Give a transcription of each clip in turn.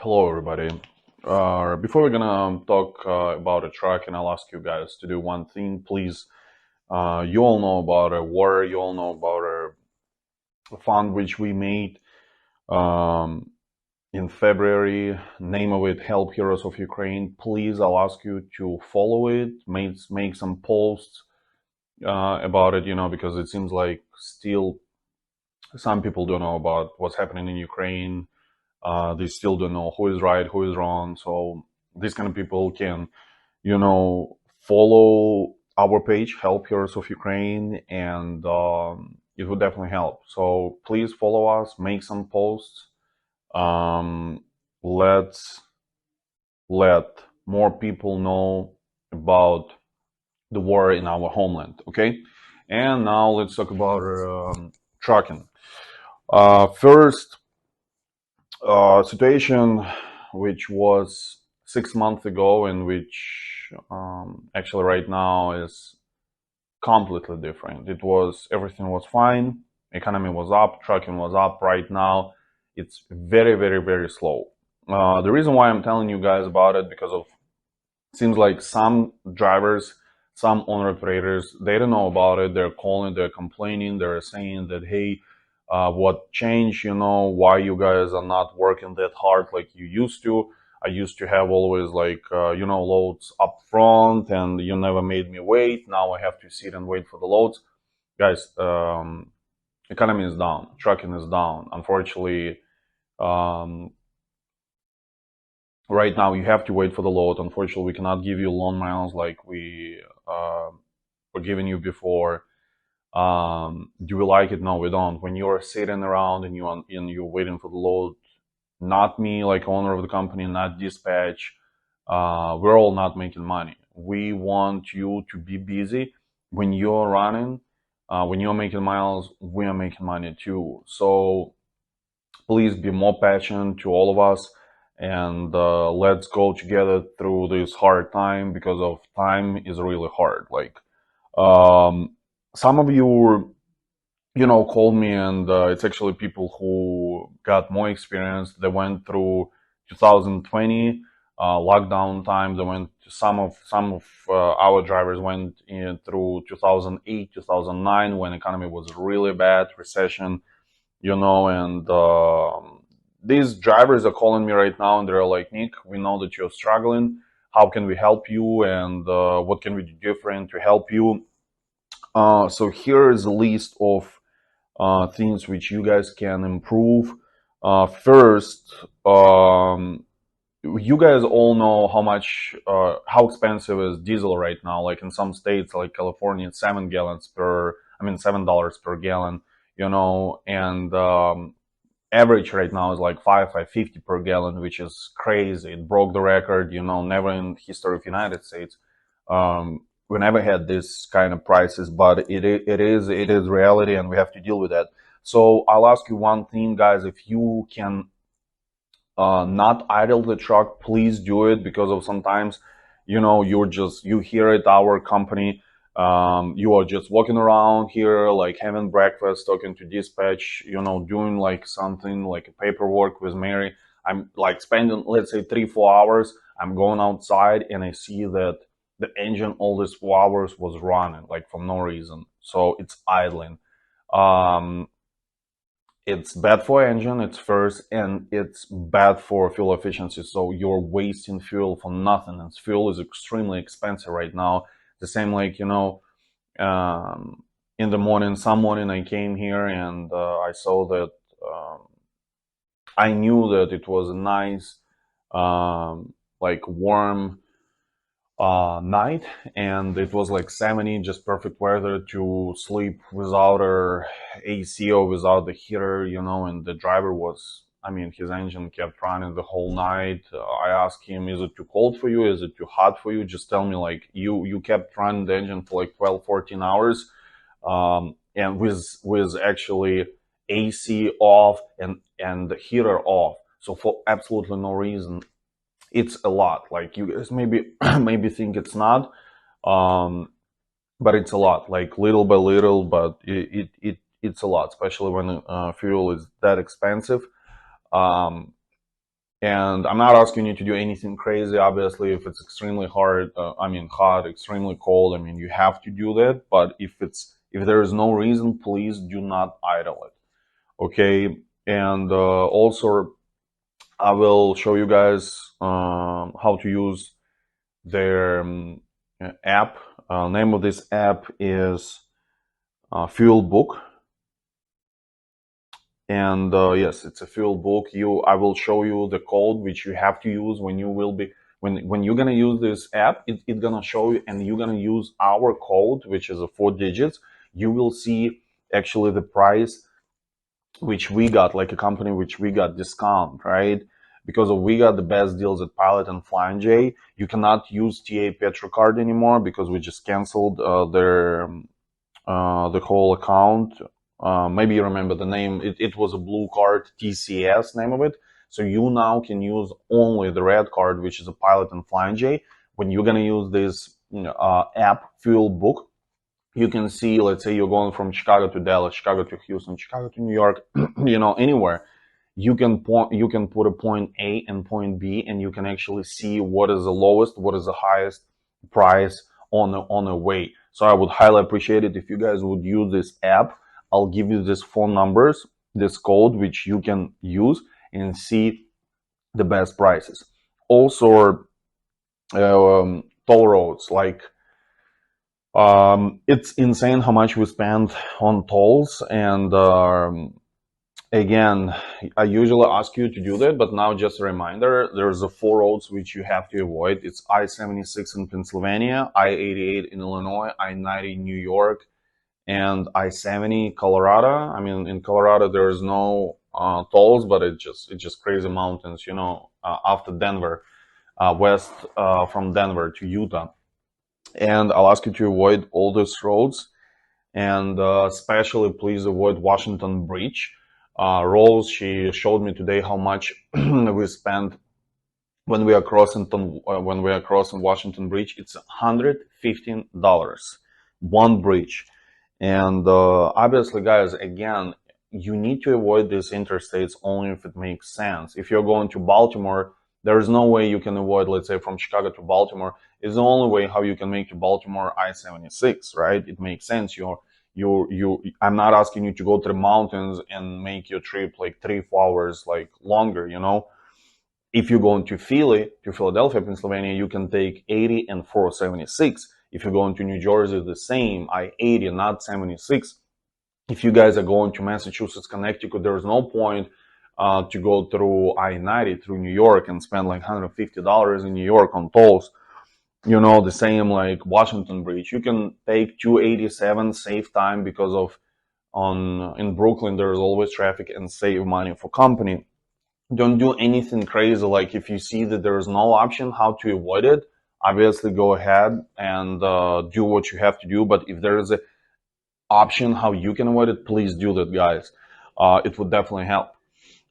Hello, everybody. Before we're gonna talk about a truck, and I'll ask you guys to do one thing, please. You all know about a war. You all know about a fund which we made um, in February. Name of it: Help Heroes of Ukraine. Please, I'll ask you to follow it. Make some posts about it. Because it seems like still some people don't know about what's happening in Ukraine. They still don't know who is right, who is wrong. So these kind of people can, follow our page, Help Heroes of Ukraine, and it would definitely help. So please follow us, make some posts. Um, let's let more people know about the war in our homeland. Okay, and now let's talk about trucking. First situation which was 6 months ago and which actually right now is completely different. Everything was fine, economy was up, trucking was up. Right now it's very, very, very slow. The reason why I'm telling you guys about it, because of seems like some drivers, some owner operators, they don't know about it. They're calling, they're complaining, they're saying that, hey, what changed, why you guys are not working that hard like you used to. I used to have always like, loads up front and you never made me wait. Now I have to sit and wait for the loads. Guys, economy is down, trucking is down. Unfortunately, right now you have to wait for the load. Unfortunately, we cannot give you loan miles like we were giving you before. Do we like it? No, we don't. When you're sitting around and you're waiting for the load, not me, like owner of the company, not dispatch, we're all not making money. We want you to be busy when you're running. When you're making miles, we are making money too. So please be more patient to all of us, and let's go together through this hard time, because of time is really hard. Like some of you called me, and it's actually people who got more experience. They went through 2020 lockdown time. They went to some of our drivers went in through 2008, 2009, when economy was really bad, recession. And these drivers are calling me right now, and they're like, Nick, we know that you're struggling. How can we help you, and what can we do different to help you? So here is a list of things which you guys can improve. First, you guys all know how expensive is diesel right now. Like in some states, like California, it's $7 per gallon. And average right now is like 5.50 per gallon, which is crazy. It broke the record. Never in history of United States. We never had this kind of prices, but it is reality, and we have to deal with that. So I'll ask you one thing, guys. If you can not idle the truck, please do it, because of sometimes, you hear it, our company, you are just walking around here, like having breakfast, talking to dispatch, doing like something like a paperwork with Mary. I'm like spending, let's say, 3-4 hours. I'm going outside and I see that the engine all these 4 hours was running like for no reason. So it's idling. It's bad for engine, it's first, and it's bad for fuel efficiency. So you're wasting fuel for nothing, and fuel is extremely expensive right now. The same, like, in the morning, some morning I came here, and I saw that, I knew that it was a nice, like warm night, and it was like 70, just perfect weather to sleep without our AC or without the heater, and the driver was, his engine kept running the whole night. I asked him, is it too cold for you? Is it too hot for you? Just tell me, like, you kept running the engine for like 12-14 hours, and with actually AC off and the heater off. So for absolutely no reason. It's a lot. Like, you guys maybe maybe think it's not, but it's a lot. Like little by little, but it's a lot, especially when fuel is that expensive. Um, And I'm not asking you to do anything crazy. Obviously, if it's extremely hard, hot, extremely cold, you have to do that. But if there is no reason, please do not idle it. Okay. And also, I will show you guys how to use their app. Name of this app is Fuel Book. And yes, it's a fuel book. I will show you the code which you have to use when you will be when you're gonna use this app. It's gonna show you, and you're gonna use our code, which is a 4 digits. You will see actually the price which we got, like a company which we got discount, right? Because we got the best deals at Pilot and Flying J. You cannot use TA Petrocard anymore because we just canceled the whole account. Maybe you remember the name. It was a blue card, TCS name of it. So you now can use only the red card, which is a Pilot and Flying J. When you're gonna use this app, Fuel Book, you can see, let's say you're going from Chicago to Dallas, Chicago to Houston, Chicago to New York, anywhere. You can put a point A and point B, and you can actually see what is the lowest, what is the highest price on a way. So I would highly appreciate it if you guys would use this app. I'll give you these phone numbers, this code, which you can use and see the best prices. Also, toll roads, like it's insane how much we spend on tolls. And again, I usually ask you to do that, but now just a reminder, there's the 4 roads which you have to avoid. It's I-76 in Pennsylvania, I-88 in Illinois, I-90 in New York, and I-70 Colorado. In Colorado there's no tolls, but it's just crazy mountains, after Denver, west from Denver to Utah. And I'll ask you to avoid all those roads, and especially please avoid Washington Bridge. Rose, she showed me today how much we spent when we are crossing Washington Bridge. It's $115, one bridge. And obviously, guys, again, you need to avoid these interstates only if it makes sense. If you're going to Baltimore, there is no way you can avoid, let's say, from Chicago to Baltimore. It's the only way how you can make to Baltimore I-76, right? It makes sense. I'm not asking you to go to the mountains and make your trip like 3-4 hours like longer, If you're going to Philadelphia, Pennsylvania, you can take 80 and 476. If you're going to New Jersey, the same, I-80, not 76. If you guys are going to Massachusetts, Connecticut, there's no point to go through I-90 through New York and spend like $150 in New York on tolls. The same like Washington Bridge. You can take 287, save time, because in Brooklyn there's always traffic, and save money for company. Don't do anything crazy. Like if you see that there is no option how to avoid it, obviously go ahead and do what you have to do. But if there is an option how you can avoid it, please do that, guys. It would definitely help.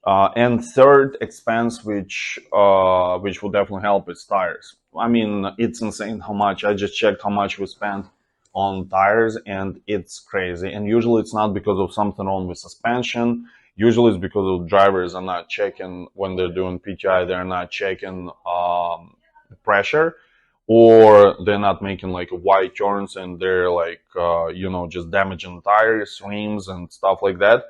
And third expense, which will definitely help, is tires. It's insane how much. I just checked how much we spent on tires, and it's crazy. And usually it's not because of something wrong with suspension. Usually it's because of drivers are not checking when they're doing PTI. They're not checking the pressure, or they're not making like wide turns, and they're like just damaging tires, rims, and stuff like that.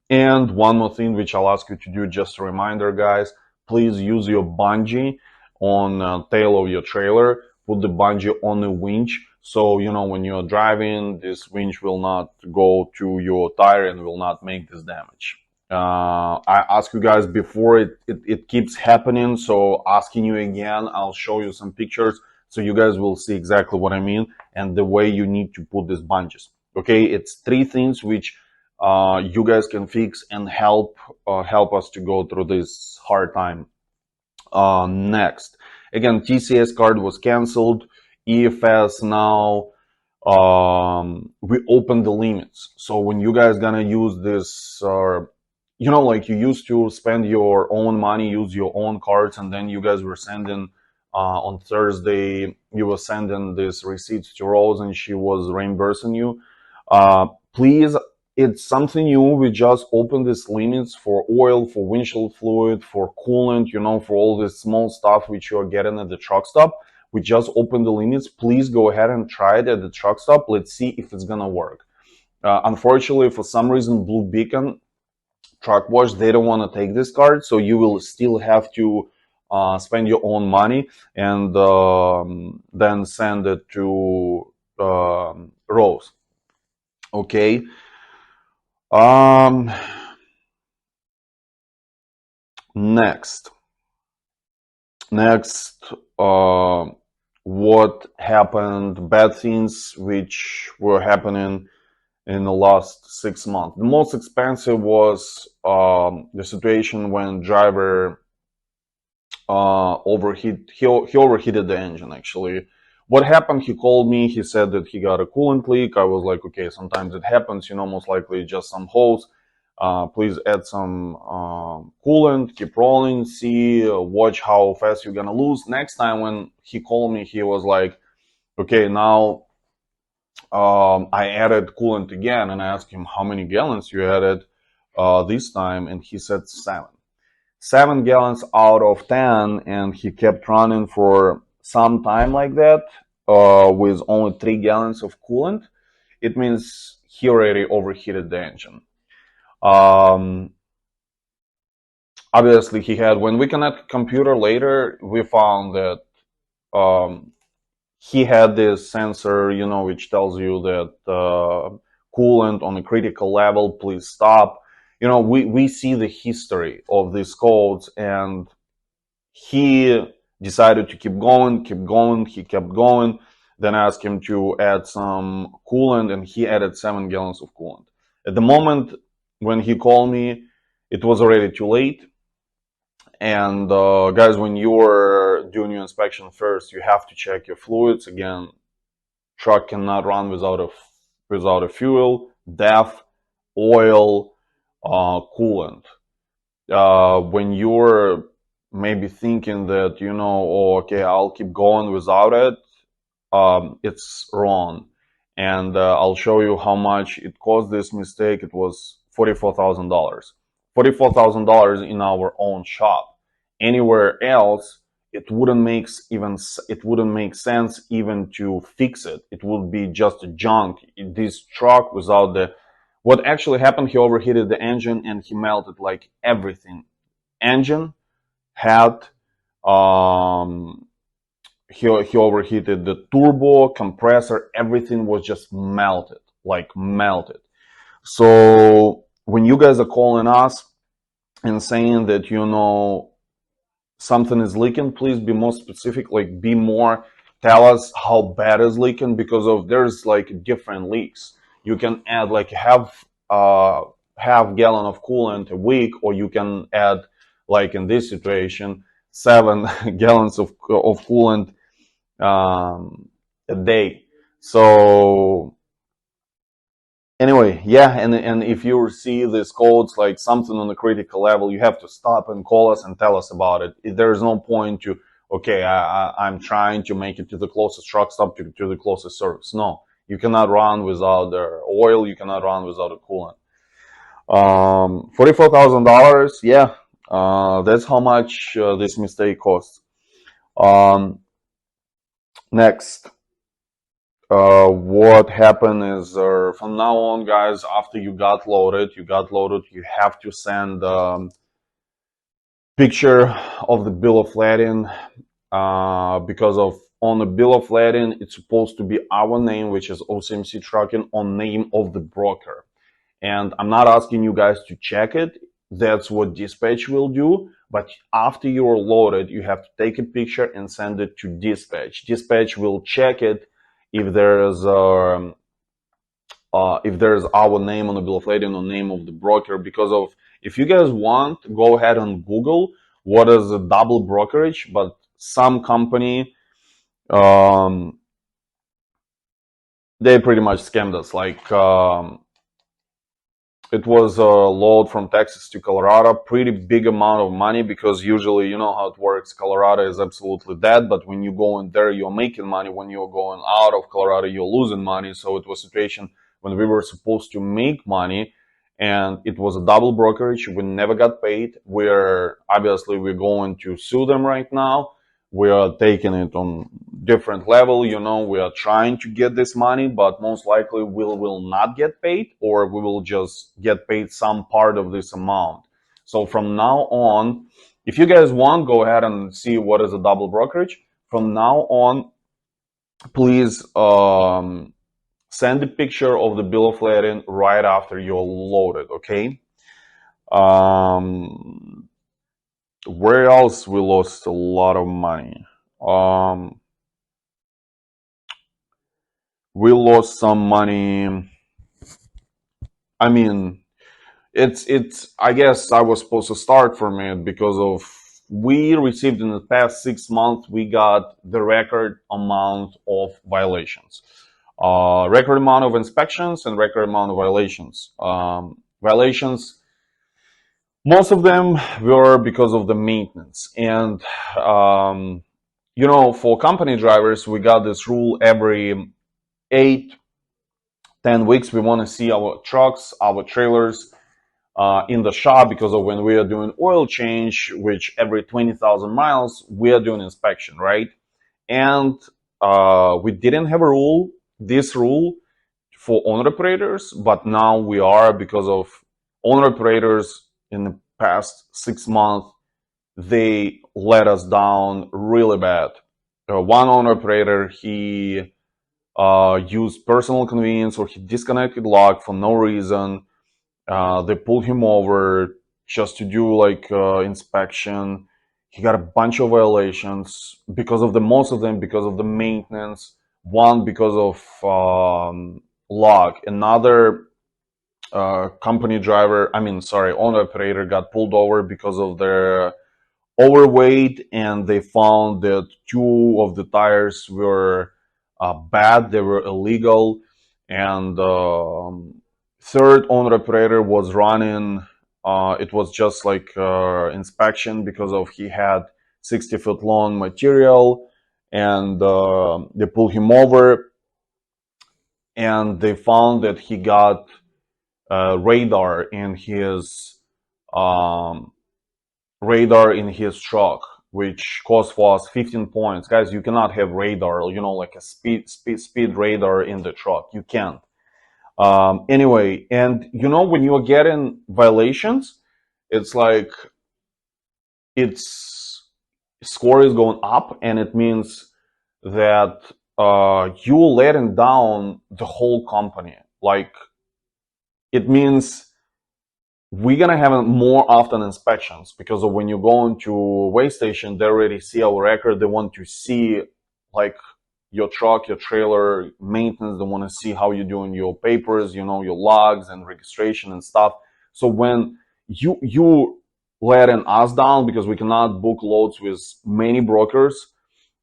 And one more thing which I'll ask you to do, just a reminder, guys, please use your bungee on tail of your trailer. Put the bungee on the winch, so when you're driving, this winch will not go to your tire and will not make this damage. I asked you guys before, it keeps happening, so asking you again, I'll show you some pictures so you guys will see exactly what I mean and the way you need to put these bungees. Okay, it's 3 things which you guys can fix and help us to go through this hard time. Next, again, TCS card was canceled. EFS now, we opened the limits. So when you guys gonna use this, like you used to spend your own money, use your own cards, and then you guys were sending on Thursday, you were sending this receipts to Rose, and she was reimbursing you. Please, it's something new. We just opened these limits for oil, for windshield fluid, for coolant, for all this small stuff which you're getting at the truck stop. We just opened the limits. Please go ahead and try it at the truck stop. Let's see if it's gonna work. Unfortunately, for some reason, Blue Beacon Truck Wash, they don't want to take this card, so you will still have to spend your own money and then send it to Rose. Okay. Um, next, uh, what happened? Bad things which were happening in the last 6 months. The most expensive was the situation when driver he overheated the engine. Actually, what happened, he called me, he said that he got a coolant leak. I was like, okay, sometimes it happens, most likely just some hose. Please add some coolant, keep rolling, see, watch how fast you're gonna lose. Next time when he called me, he was like, okay, now I added coolant again, and I asked him how many gallons you added this time, and he said 7 gallons out of 10, and he kept running for some time like that with only 3 gallons of coolant. It means he already overheated the engine. Obviously, he had, when we connect computer later, we found that he had this sensor, which tells you that coolant on a critical level, please stop. We see the history of these codes, and he decided to keep going. He kept going. Then I asked him to add some coolant, and he added 7 gallons of coolant. At the moment when he called me, it was already too late. And guys, when you're doing your inspection first, you have to check your fluids. Again, truck cannot run without a fuel, DEF, oil, coolant. When you're maybe thinking that, oh, okay, I'll keep going without it, it's wrong. And I'll show you how much it cost this mistake. It was $44,000. $44,000 in our own shop. Anywhere else, it wouldn't make sense even to fix it. It would be just junk. This truck without what actually happened, he overheated the engine and he melted like everything. Engine, head, he overheated the turbo, compressor, everything was just melted, like melted. So when you guys are calling us and saying that, something is leaking, please be more specific, like tell us how bad is leaking, because there's like different leaks. You can add like half gallon of coolant a week, or you can add, like in this situation, 7 gallons of coolant a day. So anyway, yeah, and if you see these codes like something on the critical level, you have to stop and call us and tell us about it. There is no point to, okay, I'm trying to make it to the closest truck stop, to the closest service. No, you cannot run without the oil, you cannot run without a coolant. $44,000, yeah, that's how much this mistake costs. Next. What happened is, from now on, guys, after you got loaded, you have to send picture of the bill of lading, because on the bill of lading, it's supposed to be our name, which is OCMC Trucking, on name of the broker. And I'm not asking you guys to check it. That's what dispatch will do. But after you're loaded, you have to take a picture and send it to dispatch. Dispatch will check it if there's our name on the bill of lading or name of the broker. If you guys want, go ahead and Google what is a double brokerage. But some company, they pretty much scammed us. Like, it was a load from Texas to Colorado, pretty big amount of money, because usually, you know how it works, Colorado is absolutely dead, but when you go in there, you're making money. When you're going out of Colorado, you're losing money. So it was a situation when we were supposed to make money, and it was a double brokerage. We never got paid. We're going to sue them right now. We are taking it on different level. We are trying to get this money, but most likely we will not get paid, or we will just get paid some part of this amount. So from now on, if you guys want, go ahead and see what is a double brokerage. From now on, please send a picture of the bill of lading right after you're loaded, okay? Where else we lost a lot of money? We lost some money. I mean, it's I guess I was supposed to start from it because of we received in the past 6 months, we got the record amount of violations, record amount of inspections, and record amount of violations. Violations, most of them were because of the maintenance. And for company drivers, we got this rule: every 8-10 weeks we want to see our trucks, our trailers in the shop, because of when we are doing oil change, which every 20,000 miles we are doing inspection, right? And we didn't have this rule for owner operators, but now we are, because of owner operators in the past 6 months, they let us down really bad. One owner operator, he used personal convenience, or he disconnected lock for no reason. They pulled him over just to do inspection. He got a bunch of violations because of most of them because of the maintenance. One because of log. Another owner operator got pulled over because of their overweight, and they found that 2 of the tires were bad. They were illegal. And third owner operator was running, it was just like inspection, because of he had 60-foot long material, and they pulled him over, and they found that he got radar in his truck, which cost for us 15 points. Guys, you cannot have radar, like a speed radar in the truck. You can't. Anyway, and when you are getting violations, it's like its score is going up, and it means that you're letting down the whole company. Like, it means we're gonna have more often inspections, because of when you go into a weigh station, they already see our record. They want to see like your truck, your trailer maintenance. They want to see how you're doing your papers, your logs and registration and stuff. So when you letting us down, because we cannot book loads with many brokers.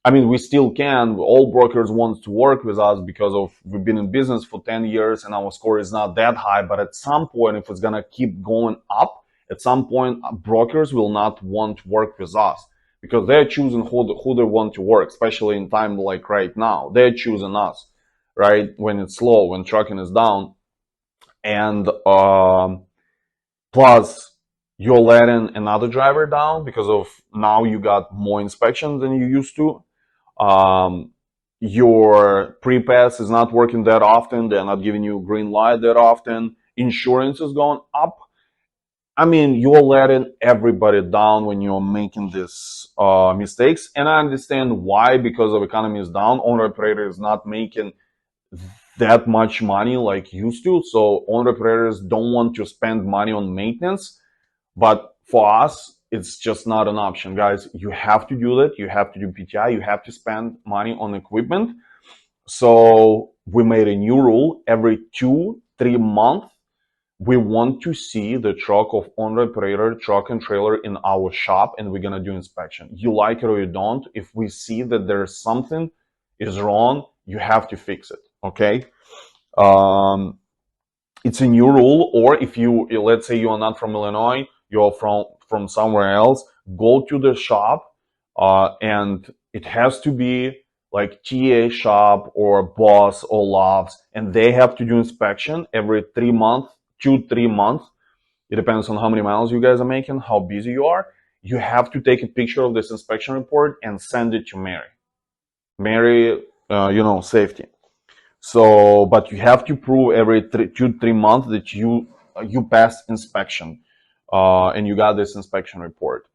I mean, we still can. All brokers want to work with us because of we've been in business for 10 years and our score is not that high. But at some point, if it's gonna keep going up, at some point, brokers will not want to work with us, because they're choosing who they want to work, especially in time like right now. They're choosing us, right? When it's slow, when trucking is down. And plus, you're letting another driver down, because of now you got more inspections than you used to. Your pre-pass is not working that often. They're not giving you a green light that often. Insurance is going up. I mean, you're letting everybody down when you're making these mistakes. And I understand why, because of economy is down. Owner operator is not making that much money like used to. So owner operators don't want to spend money on maintenance. But for us, it's just not an option, guys. You have to do that. You have to do PTI. You have to spend money on equipment. So we made a new rule: every 2-3 months, we want to see the truck of owner operator, truck and trailer in our shop, and we're gonna do inspection. You like it or you don't. If we see that there's something is wrong, you have to fix it. Okay. It's a new rule. Or if let's say you are not from Illinois, you're from somewhere else, go to the shop, and it has to be like TA shop or Boss or Loves, and they have to do inspection every 3 months, 2, 3 months. It depends on how many miles you guys are making, how busy you are. You have to take a picture of this inspection report and send it to Mary. Mary, safety. So, but you have to prove every 2, 3 months that you passed inspection, and you got this inspection report.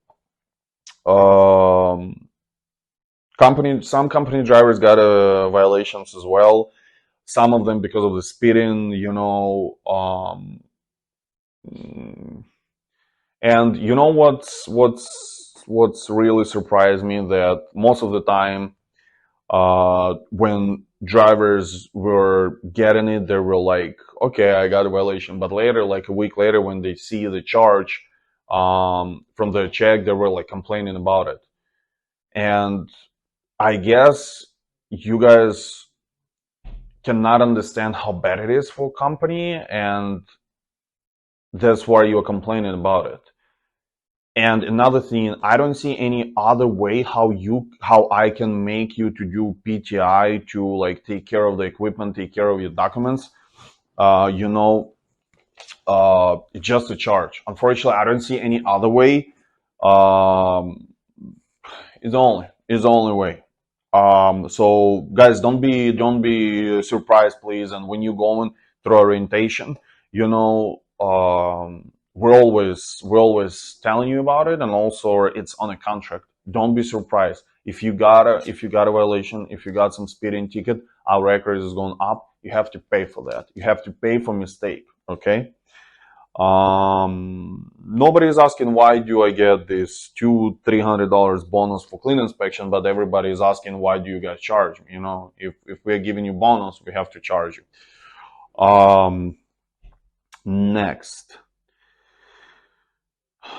Some company drivers got violations as well. Some of them because of the speeding, and you know what's really surprised me, that most of the time, when drivers were getting it, they were like, okay, I got a violation. But later, like a week later, when they see the charge from the check, they were like complaining about it. And I guess you guys cannot understand how bad it is for a company, and that's why you're complaining about it. And another thing, I don't see any other way how I can make you to do PTI, to like take care of the equipment, take care of your documents. It's just a charge. Unfortunately, I don't see any other way. Um, it's the only way. So guys, don't be surprised, please. And when you're going through orientation, we're always telling you about it, and also it's on a contract. Don't be surprised if you got a violation, if you got some speeding ticket, our record is going up. You have to pay for that. You have to pay for mistake. Okay. Nobody is asking why do I get this $200-300 bonus for clean inspection, but everybody is asking why do you guys charge me? If we're giving you bonus, we have to charge you. Next,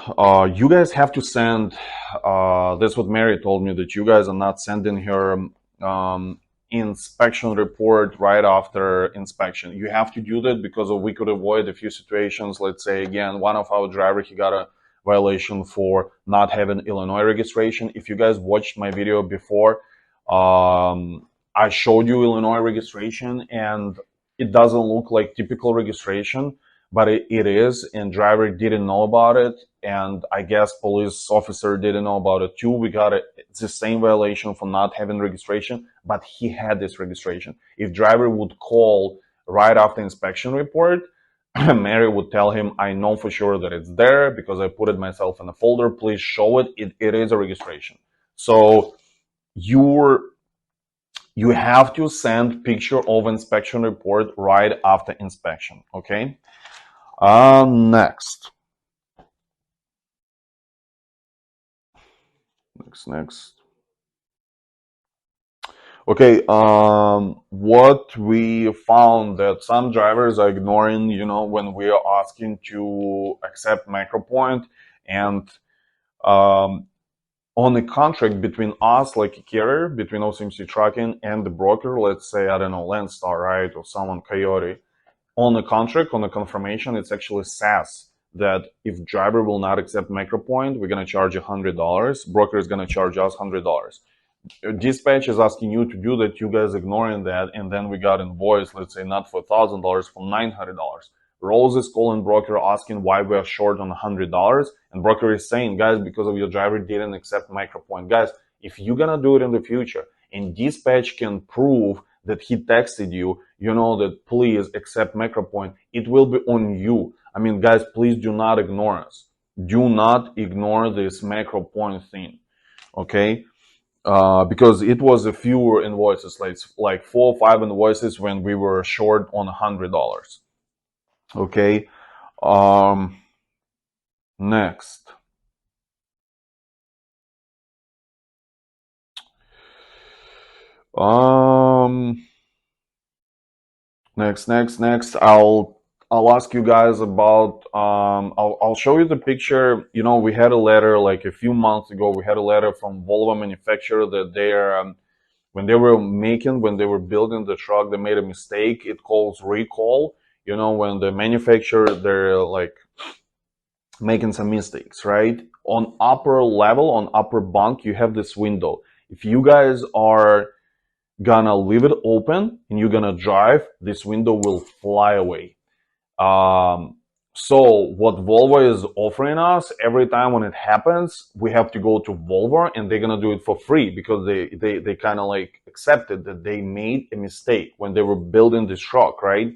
you guys have to send. That's what Mary told me, that you guys are not sending her inspection report right after inspection. You have to do that because we could avoid a few situations. Let's say again, one of our driver, he got a violation for not having Illinois registration. If you guys watched my video before, I showed you Illinois registration, and it doesn't look like typical registration, but it is, and driver didn't know about it, and I guess police officer didn't know about it too. It's the same violation for not having registration, but he had this registration. If driver would call right after inspection report, Mary would tell him, I know for sure that it's there because I put it myself in a folder. Please show it. It is a registration. So you have to send picture of inspection report right after inspection. Okay. Next. Okay, what we found that some drivers are ignoring, when we are asking to accept MacroPoint, and on the contract between us, like a carrier, between ocmctrucking and the broker, let's say, I don't know, Landstar, right, or someone, Coyote, on the contract, on the confirmation, it's actually says that if driver will not accept MacroPoint, we're going to charge $100. Broker is going to charge us $100. Dispatch is asking you to do that, you guys ignoring that, and then we got invoice, let's say not for $1,000, for $900. Rose is calling broker asking why we are short on $100, and broker is saying, guys, because of your driver didn't accept MacroPoint. Guys, if you're gonna do it in the future and dispatch can prove that he texted you, that please accept MacroPoint, it will be on you. I mean, guys, please do not ignore us. Do not ignore this MacroPoint thing, okay? Because it was a few invoices, like 4 or 5 invoices when we were short on $100. Okay. Next. Next. I'll ask you guys about. I'll show you the picture. We had a letter like a few months ago. We had a letter from Volvo manufacturer that when they were building the truck, they made a mistake. It calls recall. When the manufacturer, they're like making some mistakes, right? On upper level, on upper bunk, you have this window. If you guys are gonna leave it open and you're gonna drive, this window will fly away. Um, so what Volvo is offering us, every time when it happens, we have to go to Volvo and they're gonna do it for free because they kind of like accepted that they made a mistake when they were building this truck, right?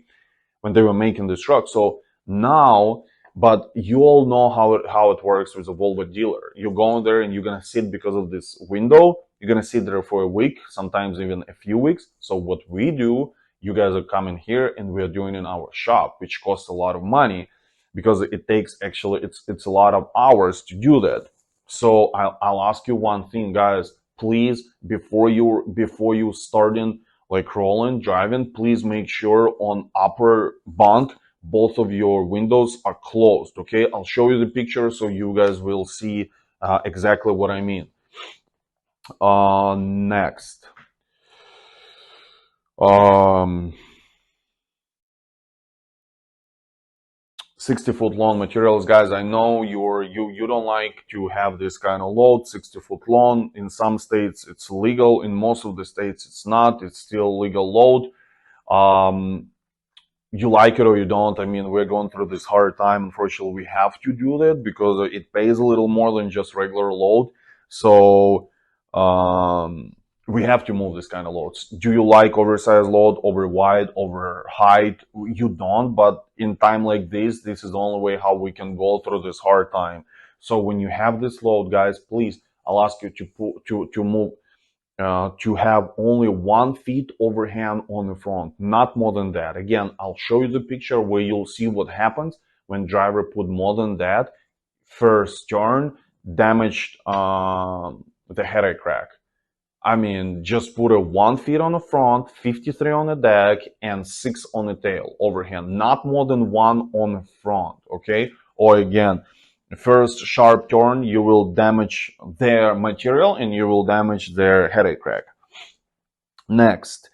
When they were making this truck. So now, but you all know how it works with a Volvo dealer. You go in there and you're gonna sit because of this window. You're gonna sit there for a week, sometimes even a few weeks. So what we do, you guys are coming here and we are doing in our shop, which costs a lot of money because it takes actually it's a lot of hours to do that. So I'll ask you one thing, guys. Please, before you starting like rolling, driving, please make sure on upper bunk, both of your windows are closed. Okay, I'll show you the picture so you guys will see exactly what I mean. Next. Um, 60-foot long materials, guys. I know you don't like to have this kind of load. 60-foot long. In some states it's legal. In most of the states it's not. It's still legal load. Um, you like it or you don't. I mean, we're going through this hard time. Unfortunately, we have to do that because it pays a little more than just regular load. So um, we have to move this kind of loads. Do you like oversized load, over wide, over height? You don't, but in time like this is the only way how we can go through this hard time. So when you have this load, guys, please, I'll ask you to move to have only 1 feet overhand on the front, not more than that. Again, I'll show you the picture where you'll see what happens when driver put more than that. First turn, damaged the headache crack. I mean, just put a 1 feet on the front, 53 on the deck, and 6 on the tail overhand. Not more than 1 on the front, okay? Or again, first sharp turn, you will damage their material and you will damage their headache crack. Next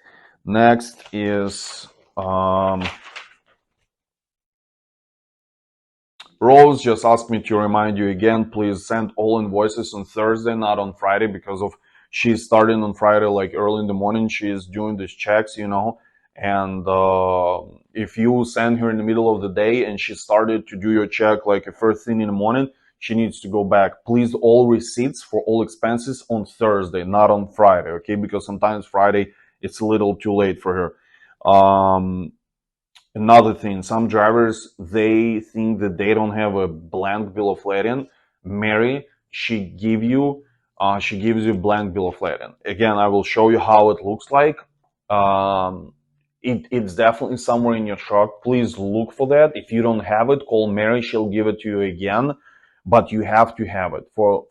is Rose just asked me to remind you again, please send all invoices on Thursday, not on Friday, because of she's starting on Friday like early in the morning. She's doing these checks, and if you send her in the middle of the day and she started to do your check like a first thing in the morning, she needs to go back. Please, all receipts for all expenses on Thursday, not on Friday, okay? Because sometimes Friday it's a little too late for her. Another thing, some drivers, they think that they don't have a blank bill of lading. Mary, she gives you blank bill of lading. Again, I will show you how it looks like. It's definitely somewhere in your truck. Please look for that. If you don't have it, call Mary. She'll give it to you again. But you have to have it for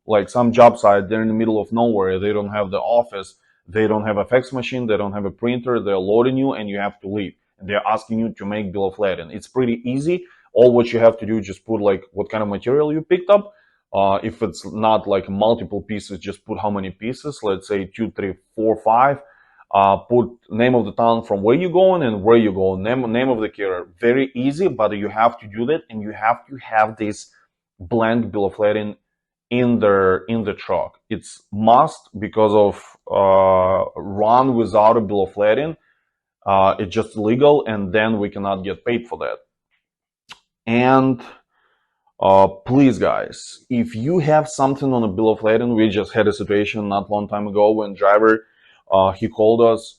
like some job site. They're in the middle of nowhere. They don't have the office. They don't have a fax machine. They don't have a printer. They're loading you, and you have to leave. They're asking you to make bill of lading. It's pretty easy. All what you have to do is just put like what kind of material you picked up. If it's not like multiple pieces, just put how many pieces. Let's say 2, 3, 4, 5. Put name of the town from where you're going and where you go. Name of the carrier. Very easy, but you have to do that, and you have to have this blank bill of lading in the truck. It's must because of run without a bill of lading. It's just illegal, and then we cannot get paid for that. And please, guys, if you have something on a bill of lading, we just had a situation not long time ago when driver he called us.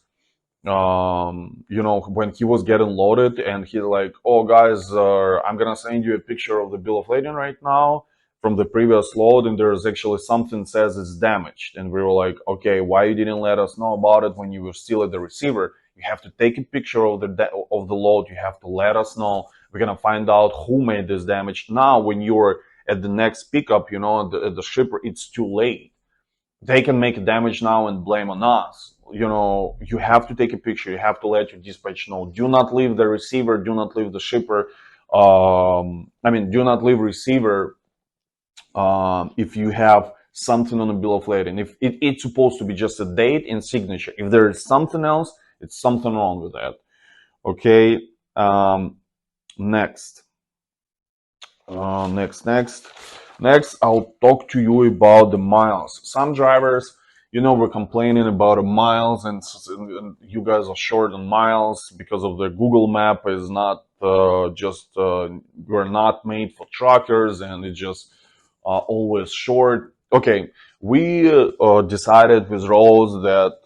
When he was getting loaded, and he's like, "Oh, guys, I'm gonna send you a picture of the bill of lading right now from the previous load, and there's actually something says it's damaged." And we were like, "Okay, why you didn't let us know about it when you were still at the receiver? You have to take a picture of the load. You have to let us know. We're gonna find out who made this damage." Now, when you're at the next pickup, at the shipper, it's too late. They can make damage now and blame on us. You have to take a picture. You have to let your dispatch know. Do not leave the receiver. Do not leave the shipper. Do not leave receiver if you have something on the bill of lading. If it's supposed to be just a date and signature. If there is something else, it's something wrong with that. Okay. Next. Next, I'll talk to you about the miles. Some drivers, we're complaining about miles, and you guys are short on miles because of the Google map is not we're not made for truckers, and it's just always short. Okay, we decided with Rose that,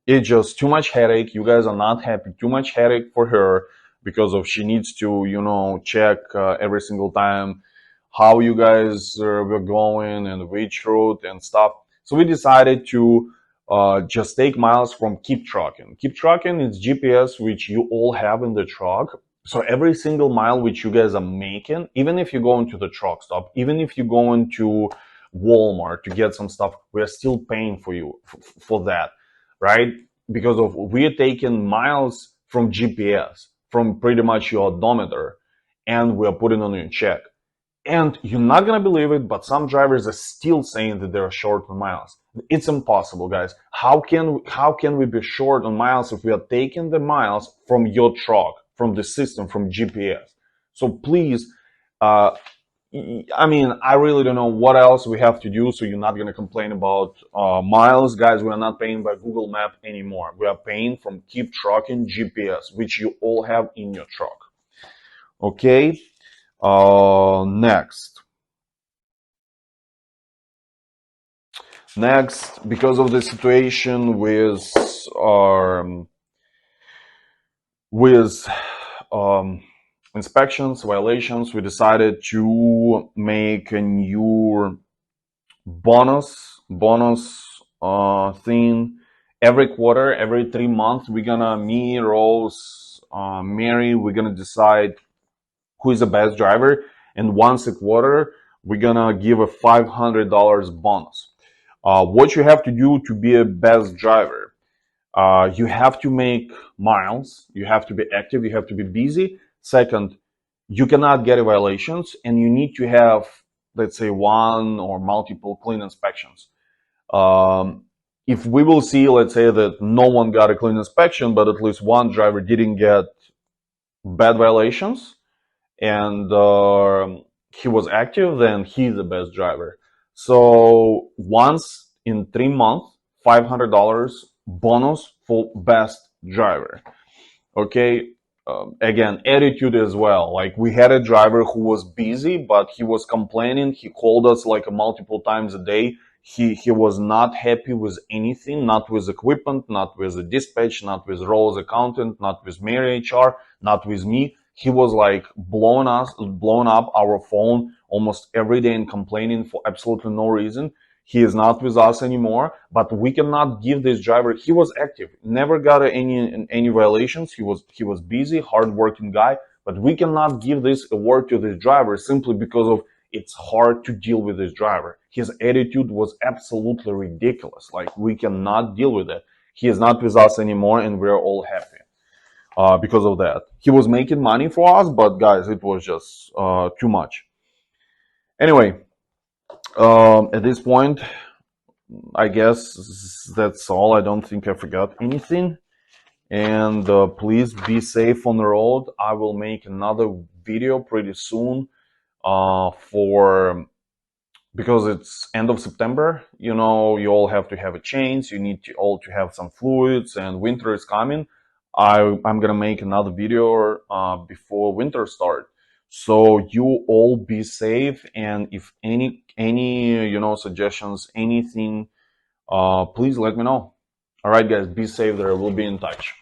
it's just too much headache. You guys are not happy. Too much headache for her because of she needs to, check every single time how you guys were going and which route and stuff. So we decided to just take miles from Keep Trucking. Keep Trucking is GPS which you all have in the truck. So every single mile which you guys are making, even if you go into the truck stop, even if you go into Walmart to get some stuff, we're still paying for you for that, right? Because of we're taking miles from GPS, from pretty much your odometer, and we're putting on your check. And you're not gonna believe it, but some drivers are still saying that they're short on miles. It's impossible, guys. How can we be short on miles if we are taking the miles from your truck, from the system, from GPS? So please, I really don't know what else we have to do, so you're not gonna complain about miles, guys. We are not paying by Google Map anymore. We are paying from Keep Trucking GPS, which you all have in your truck. Okay. Next, because of the situation with inspections, violations, we decided to make a new bonus thing every quarter, every 3 months. We're gonna me, Rose, Mary. We're gonna decide who is the best driver, and once a quarter we're gonna give a $500 bonus. What you have to do to be a best driver, you have to make miles, you have to be active, you have to be busy. Second, you cannot get violations, and you need to have, let's say, one or multiple clean inspections. If we will see, let's say, that no one got a clean inspection, but at least one driver didn't get bad violations, and he was active, then he's the best driver. So once in 3 months, $500 bonus for best driver. Okay. Again, attitude as well. Like, we had a driver who was busy, but he was complaining. He called us like multiple times a day. He was not happy with anything, not with equipment, not with the dispatch, not with Rose accountant, not with Mary HR, not with me. He was like blowing up our phone almost every day and complaining for absolutely no reason. He is not with us anymore, but we cannot give this driver. He was active, never got any violations. He was busy, hardworking guy, but we cannot give this award to this driver simply because of it's hard to deal with this driver. His attitude was absolutely ridiculous. Like, we cannot deal with it. He is not with us anymore, and we're all happy because of that. He was making money for us, but guys, it was just too much. Anyway, at this point, I guess that's all. I don't think I forgot anything. And please be safe on the road. I will make another video pretty soon because it's end of September. You all have to have a change. You need to all to have some fluids, and winter is coming. I'm gonna make another video before winter start. So you all be safe, and if any suggestions, anything, please let me know. All right, guys, be safe there. We'll be in touch.